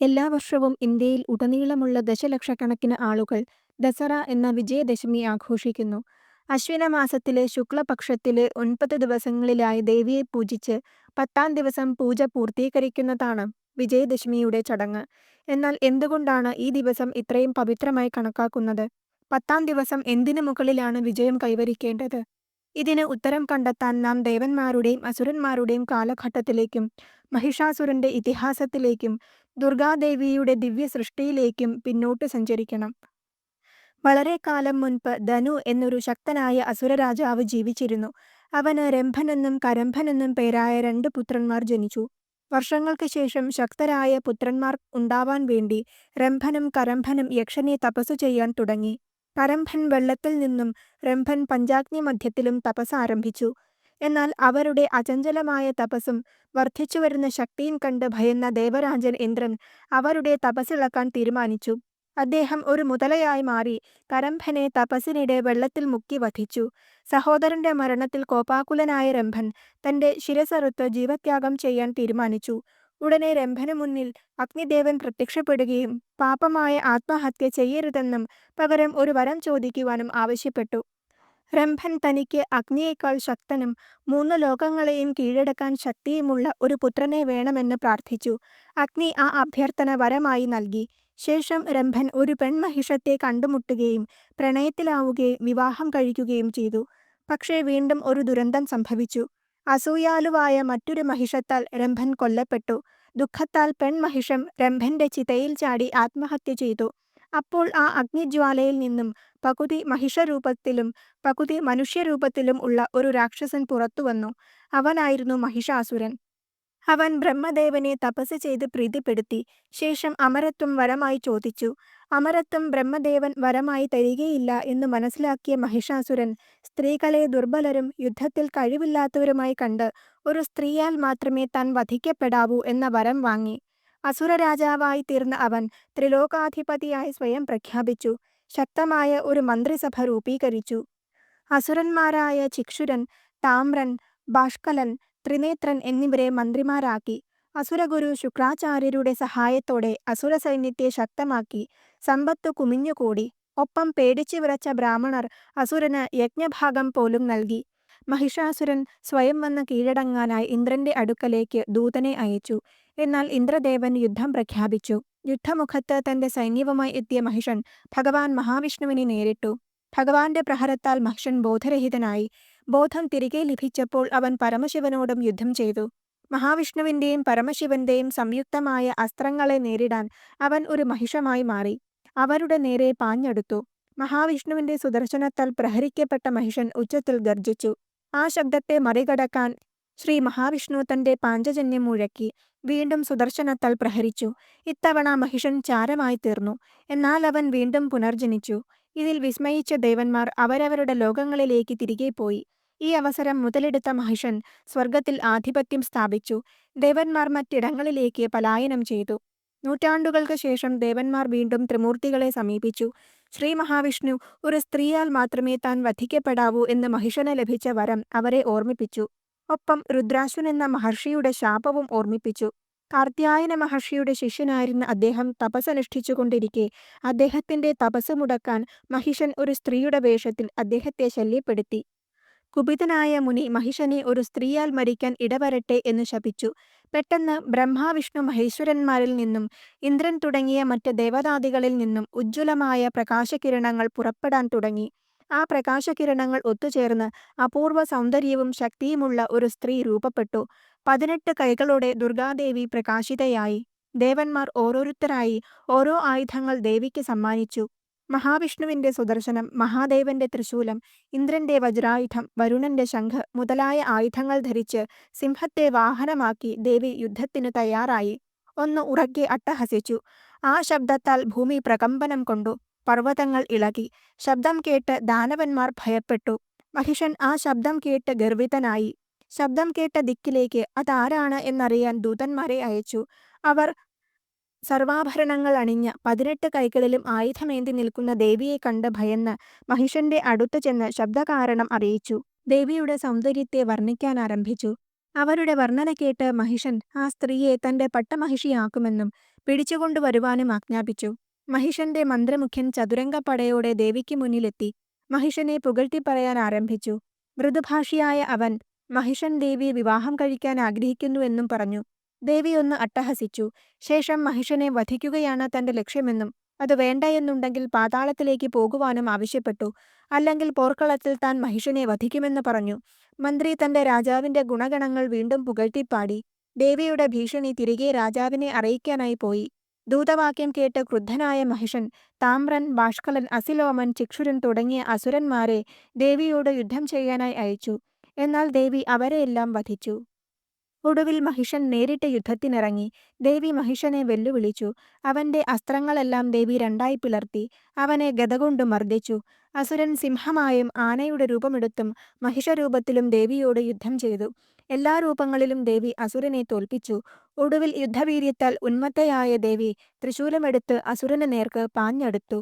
എല്ലാ വർഷവും ഇന്ത്യയിൽ ഉടനീളമുള്ള ദശലക്ഷക്കണക്കിന് ആളുകൾ ദസറ എന്ന വിജയദശമി ആഘോഷിക്കുന്നു. അശ്വിനമാസത്തിലെ ശുക്ലപക്ഷത്തിലെ 9 ദിവസങ്ങളിലായി ദേവിയെ പൂജിച്ച് 10-ാം ദിവസം പൂജ പൂർത്തീകരിക്കുന്നതാണ് വിജയദശമിയുടെ ചടങ്ങ്. എന്നാൽ എന്തുകൊണ്ടാണ് ഈ ദിവസം ഇത്രയും പവിത്രമായി കണക്കാക്കുന്നത്? 10-ാം ദിവസം എന്തിനു മുകളിലാണ് വിജയം കൈവരിക്കേണ്ടത്? ഇതിന് ഉത്തരം കണ്ടെത്താൻ നാം ദേവന്മാരുടെയും അസുരന്മാരുടെയും കാലഘട്ടത്തിലേക്കും മഹിഷാസുരന്റെ ഇതിഹാസത്തിലേക്കും ദുർഗാദേവിയുടെ ദിവ്യസൃഷ്ടിയിലേക്കും പിന്നോട്ട് സഞ്ചരിക്കണം. വളരെ കാലം മുൻപ് ധനു എന്നൊരു ശക്തനായ അസുരരാജാവ് ജീവിച്ചിരുന്നു. അവന് രംഭനെന്നും കരംഭനെന്നും പേരായ 2 പുത്രന്മാർ ജനിച്ചു. വർഷങ്ങൾക്ക് ശേഷം ശക്തരായ പുത്രന്മാർ ഉണ്ടാവാൻ വേണ്ടി രംഭനും കരംഭനും യക്ഷനെ തപസ്സു ചെയ്യാൻ തുടങ്ങി. കരംഭൻ വെള്ളത്തിൽ നിന്നും രംഭൻ പഞ്ചാഗ്നി മധ്യത്തിലും തപസ് ആരംഭിച്ചു. എന്നാൽ അവരുടെ അചഞ്ചലമായ തപസ്സും വർദ്ധിച്ചുവരുന്ന ശക്തിയും കണ്ട് ഭയന്ന ദേവരാജൻ ഇന്ദ്രൻ അവരുടെ തപസ്സിളക്കാൻ തീരുമാനിച്ചു. അദ്ദേഹം ഒരു മുതലയായി മാറി കരംഭനെ തപസ്സിനിടെ വെള്ളത്തിൽ മുക്കി വധിച്ചു. സഹോദരന്റെ മരണത്തിൽ കോപാകുലനായ രംഭൻ തന്റെ ശിരസ്സറുത്ത് ജീവത്യാഗം ചെയ്യാൻ തീരുമാനിച്ചു. ഉടനെ രംഭനു മുന്നിൽ അഗ്നിദേവൻ പ്രത്യക്ഷപ്പെടുകയും പാപമായ ആത്മഹത്യ ചെയ്യരുതെന്നും പകരം ഒരു വരം ചോദിക്കുവാനും ആവശ്യപ്പെട്ടു. രംഭൻ തനിക്ക് അഗ്നിയേക്കാൾ ശക്തനും 3 ലോകങ്ങളെയും കീഴടക്കാൻ ശക്തിയുമുള്ള ഒരു പുത്രനെ വേണമെന്ന് പ്രാർത്ഥിച്ചു. അഗ്നി ആ അഭ്യർത്ഥന വരമായി നൽകി. ശേഷം രംഭൻ ഒരു പെൺമഹിഷത്തെ കണ്ടുമുട്ടുകയും പ്രണയത്തിലാവുകയും വിവാഹം കഴിക്കുകയും ചെയ്തു. പക്ഷേ വീണ്ടും ഒരു ദുരന്തം സംഭവിച്ചു. അസൂയാലുവായ മറ്റൊരു മഹിഷത്താൽ രംഭൻ കൊല്ലപ്പെട്ടു. ദുഃഖത്താൽ പെൺമഹിഷം രംഭന്റെ ചിതയിൽ ചാടി ആത്മഹത്യ ചെയ്തു. അപ്പോൾ ആ അഗ്നിജ്വാലയിൽ നിന്നും പകുതി മഹിഷരൂപത്തിലും പകുതി മനുഷ്യരൂപത്തിലും ഉള്ള ഒരു രാക്ഷസൻ പുറത്തുവന്നു. അവനായിരുന്നു മഹിഷാസുരൻ. അവൻ ബ്രഹ്മദേവനെ തപസ് ചെയ്ത് പ്രീതിപ്പെടുത്തി. ശേഷം അമരത്വം വരമായി ചോദിച്ചു. അമരത്വം ബ്രഹ്മദേവൻ വരമായി തരികയില്ല എന്ന് മനസ്സിലാക്കിയ മഹിഷാസുരൻ സ്ത്രീകളെ ദുർബലരും യുദ്ധത്തിൽ കഴിവില്ലാത്തവരുമായി കണ്ട് ഒരു സ്ത്രീയാൽ മാത്രമേ താൻ വധിക്കപ്പെടാവൂ എന്ന വരം വാങ്ങി. അസുരരാജാവായി തീർന്ന അവൻ ത്രിലോകാധിപതിയായി സ്വയം പ്രഖ്യാപിച്ചു. ശക്തമായ ഒരു മന്ത്രിസഭ രൂപീകരിച്ചു. അസുരന്മാരായ ചിക്ഷുരൻ, താമ്രൻ, ബാഷ്കലൻ, ത്രിനേത്രൻ എന്നിവരെ മന്ത്രിമാരാക്കി. അസുരഗുരു ശുക്രാചാര്യരുടെ സഹായത്തോടെ അസുര സൈന്യത്തെ ശക്തമാക്കി. സമ്പത്തു കുമിഞ്ഞുകൂടി. ഒപ്പം പേടിച്ചു വിറച്ച ബ്രാഹ്മണർ അസുരന് യജ്ഞഭാഗം പോലും നൽകി. മഹിഷാസുരൻ സ്വയം വന്ന് കീഴടങ്ങാനായി ഇന്ദ്രന്റെ അടുക്കലേക്ക് ദൂതനെ അയച്ചു. എന്നാൽ ഇന്ദ്രദേവൻ യുദ്ധം പ്രഖ്യാപിച്ചു. യുദ്ധമുഖത്ത് തന്റെ സൈന്യവുമായി എത്തിയ മഹിഷൻ ഭഗവാൻ മഹാവിഷ്ണുവിനെ നേരിട്ടു. ഭഗവാന്റെ പ്രഹരത്താൽ മഹിഷൻ ബോധരഹിതനായി. ബോധം തിരികെ ലഭിച്ചപ്പോൾ അവൻ പരമശിവനോടും യുദ്ധം ചെയ്തു. മഹാവിഷ്ണുവിന്റെയും പരമശിവന്റെയും സംയുക്തമായ അസ്ത്രങ്ങളെ നേരിടാൻ അവൻ ഒരു മഹിഷമായി മാറി. അവരുടെ നേരെ പാഞ്ഞടുത്തു. മഹാവിഷ്ണുവിന്റെ സുദർശനത്താൽ പ്രഹരിക്കപ്പെട്ട മഹിഷൻ ഉച്ചത്തിൽ ഗർജിച്ചു. ആ ശബ്ദത്തെ മറികടക്കാൻ ശ്രീ മഹാവിഷ്ണു തന്റെ പാഞ്ചജന്യം മുഴക്കി. വീണ്ടും സുദർശനത്താൽ പ്രഹരിച്ചു. ഇത്തവണ മഹിഷൻ ചാരമായി തീർന്നു. എന്നാൽ അവൻ വീണ്ടും പുനർജനിച്ചു. ഇതിൽ വിസ്മയിച്ച ദേവന്മാർ അവരവരുടെ ലോകങ്ങളിലേക്ക് തിരികെ പോയി. ഈ അവസരം മുതലെടുത്ത മഹിഷൻ സ്വർഗത്തിൽ ആധിപത്യം സ്ഥാപിച്ചു. ദേവന്മാർ മറ്റിടങ്ങളിലേക്ക് പലായനം ചെയ്തു. നൂറ്റാണ്ടുകൾക്ക് ശേഷം ദേവന്മാർ വീണ്ടും ത്രിമൂർത്തികളെ സമീപിച്ചു. ശ്രീ മഹാവിഷ്ണു ഒരു സ്ത്രീയാൽ മാത്രമേ താൻ വധിക്കപ്പെടാവൂ എന്ന് മഹിഷന് ലഭിച്ച വരം അവരെ ഓർമ്മിപ്പിച്ചു. ഒപ്പം രുദ്രാശ്വൻ എന്ന മഹർഷിയുടെ ശാപവും ഓർമ്മിപ്പിച്ചു. കാർത്യായന മഹർഷിയുടെ ശിഷ്യനായിരുന്ന അദ്ദേഹം തപസ്സനുഷ്ഠിച്ചുകൊണ്ടിരിക്കെ അദ്ദേഹത്തിന്റെ തപസ് മുടക്കാൻ മഹിഷൻ ഒരു സ്ത്രീയുടെ വേഷത്തിൽ അദ്ദേഹത്തെ ശല്യപ്പെടുത്തി. കുപിതനായ മുനി മഹിഷനെ ഒരു സ്ത്രീയാൽ മരിക്കാൻ ഇടവരട്ടെ എന്ന് ശപിച്ചു. പെട്ടെന്ന് ബ്രഹ്മ വിഷ്ണു മഹേശ്വരന്മാരിൽ നിന്നും ഇന്ദ്രൻ തുടങ്ങിയ മറ്റ് ദേവതാദികളിൽ നിന്നും ഉജ്ജ്വലമായ പ്രകാശകിരണങ്ങൾ പുറപ്പെടാൻ തുടങ്ങി. ആ പ്രകാശകിരണങ്ങൾ ഒത്തുചേർന്ന് അപൂർവ സൗന്ദര്യവും ശക്തിയുമുള്ള ഒരു സ്ത്രീ രൂപപ്പെട്ടു. 18 കൈകളോടെ ദുർഗാദേവി പ്രകാശിതയായി. ദേവന്മാർ ഓരോരുത്തരായി ഓരോ ആയുധങ്ങൾ ദേവിക്ക് സമ്മാനിച്ചു. മഹാവിഷ്ണുവിന്റെ സുദർശനം, മഹാദേവന്റെ ത്രിശൂലം, ഇന്ദ്രന്റെ വജ്രായുധം, വരുണന്റെ ശംഖ് മുതലായ ആയുധങ്ങൾ ധരിച്ച് സിംഹത്തെ വാഹനമാക്കി ദേവി യുദ്ധത്തിനു തയ്യാറായി. ഒന്ന് ഉറക്കെ അട്ടഹസിച്ചു. ആ ശബ്ദത്താൽ ഭൂമി പ്രകമ്പനം കൊണ്ടു. പർവ്വതങ്ങൾ ഇളകി. ശബ്ദം കേട്ട് ദാനവന്മാർ ഭയപ്പെട്ടു. മഹിഷൻ ആ ശബ്ദം കേട്ട് ഗർവിതനായി. ശബ്ദം കേട്ട ദിക്കിലേക്ക് അതാരാണ് എന്നറിയാൻ ദൂതന്മാരെ അയച്ചു. അവർ സർവാഭരണങ്ങൾ അണിഞ്ഞ 18 കൈകളിലും ആയുധമേന്തി നിൽക്കുന്ന ദേവിയെ കണ്ട് ഭയന്ന് മഹിഷന്റെ അടുത്തു ചെന്ന് ശബ്ദകാരണം അറിയിച്ചു. ദേവിയുടെ സൗന്ദര്യത്തെ വർണ്ണിക്കാൻ ആരംഭിച്ചു. അവരുടെ വർണ്ണന കേട്ട് മഹിഷൻ ആ സ്ത്രീയെ തന്റെ പട്ടമഹിഷിയാക്കുമെന്നും പിടിച്ചുകൊണ്ടുവരുവാനും ആജ്ഞാപിച്ചു. മഹിഷന്റെ മന്ത്രമുഖ്യൻ ചതുരംഗപ്പടയോടെ ദേവിക്ക് മുന്നിലെത്തി മഹിഷനെ പുകഴ്ത്തിപ്പറയാൻ ആരംഭിച്ചു. മൃദുഭാഷിയായ അവൻ മഹിഷൻ ദേവിയെ വിവാഹം കഴിക്കാൻ ആഗ്രഹിക്കുന്നുവെന്നും പറഞ്ഞു. ദേവി ഒന്ന് അട്ടഹസിച്ചു. ശേഷം മഹിഷനെ വധിക്കുകയാണ് തന്റെ ലക്ഷ്യമെന്നും അത് വേണ്ടയെന്നുണ്ടെങ്കിൽ പാതാളത്തിലേക്ക് പോകുവാനും ആവശ്യപ്പെട്ടു. അല്ലെങ്കിൽ പോർക്കളത്തിൽ താൻ മഹിഷനെ വധിക്കുമെന്ന് പറഞ്ഞു. മന്ത്രി തന്റെ രാജാവിന്റെ ഗുണഗണങ്ങൾ വീണ്ടും പുകഴ്ത്തിപ്പാടി. ദേവിയുടെ ഭീഷണി തിരികെ രാജാവിനെ അറിയിക്കാനായി പോയി. ദൂതവാക്യം കേട്ട് ക്രുദ്ധനായ മഹിഷൻ താമ്രൻ, ബാഷ്കലൻ, അസിലോമൻ, ചിക്ഷുരൻ തുടങ്ങിയ അസുരന്മാരെ ദേവിയോട് യുദ്ധം ചെയ്യാനായി അയച്ചു. എന്നാൽ ദേവി അവരെയെല്ലാം വധിച്ചു. ഒടുവിൽ മഹിഷൻ നേരിട്ട് യുദ്ധത്തിനിറങ്ങി. ദേവി മഹിഷനെ വെല്ലുവിളിച്ചു. അവന്റെ അസ്ത്രങ്ങളെല്ലാം ദേവി രണ്ടായി പിളർത്തി അവനെ ഗദകൊണ്ടു മർദ്ദിച്ചു. അസുരൻ സിംഹമായും ആനയുടെ രൂപമെടുത്തും മഹിഷരൂപത്തിലും ദേവിയോട് യുദ്ധം ചെയ്തു. എല്ലാ രൂപങ്ങളിലും ദേവി അസുരനെ തോൽപ്പിച്ചു. ഒടുവിൽ യുദ്ധവീര്യത്താൽ ഉന്മത്തയായ ദേവി ത്രിശൂലമെടുത്ത് അസുരന് നേർക്ക് പാഞ്ഞടുത്തു.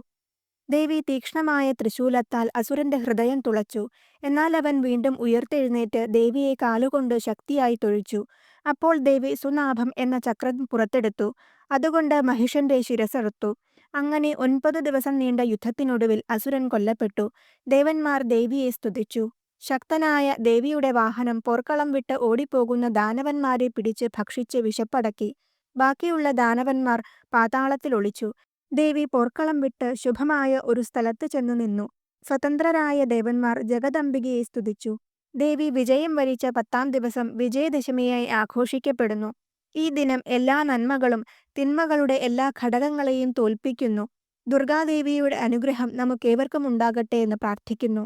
ദേവി തീക്ഷ്ണമായ ത്രിശൂലത്താൽ അസുരന്റെ ഹൃദയം തുളച്ചു. എന്നാൽ അവൻ വീണ്ടും ഉയർത്തെഴുന്നേറ്റ് ദേവിയെ കാലുകൊണ്ട് ശക്തിയായി തൊഴിച്ചു. അപ്പോൾ ദേവി സുനാഭം എന്ന ചക്രം പുറത്തെടുത്തു. അതുകൊണ്ട് മഹിഷന്റെ ശിരസ്സറുത്തു. അങ്ങനെ 9 ദിവസം നീണ്ട യുദ്ധത്തിനൊടുവിൽ അസുരൻ കൊല്ലപ്പെട്ടു. ദേവന്മാർ ദേവിയെ സ്തുതിച്ചു. ശക്തനായ ദേവിയുടെ വാഹനം പോർക്കളം വിട്ട് ഓടിപ്പോകുന്ന ദാനവന്മാരെ പിടിച്ച് ഭക്ഷിച്ച് വിശപ്പടക്കി. ബാക്കിയുള്ള ദാനവന്മാർ പാതാളത്തിൽ ഒളിച്ചു. ദേവി പോർക്കളം വിട്ട് ശുഭമായ ഒരു സ്ഥലത്ത് ചെന്നു നിന്നു. സ്വതന്ത്രരായ ദേവന്മാർ ജഗദംബികയെ സ്തുതിച്ചു. ദേവി വിജയം വരിച്ച 10-ാം ദിവസം വിജയദശമിയായി ആഘോഷിക്കപ്പെടുന്നു. ഈ ദിനം എല്ലാ നന്മകളും തിന്മകളുടെ എല്ലാ ഘടകങ്ങളെയും തോൽപ്പിക്കുന്നു. ദുർഗാദേവിയുടെ അനുഗ്രഹം നമുക്കേവർക്കും ഉണ്ടാകട്ടെ എന്ന് പ്രാർത്ഥിക്കുന്നു.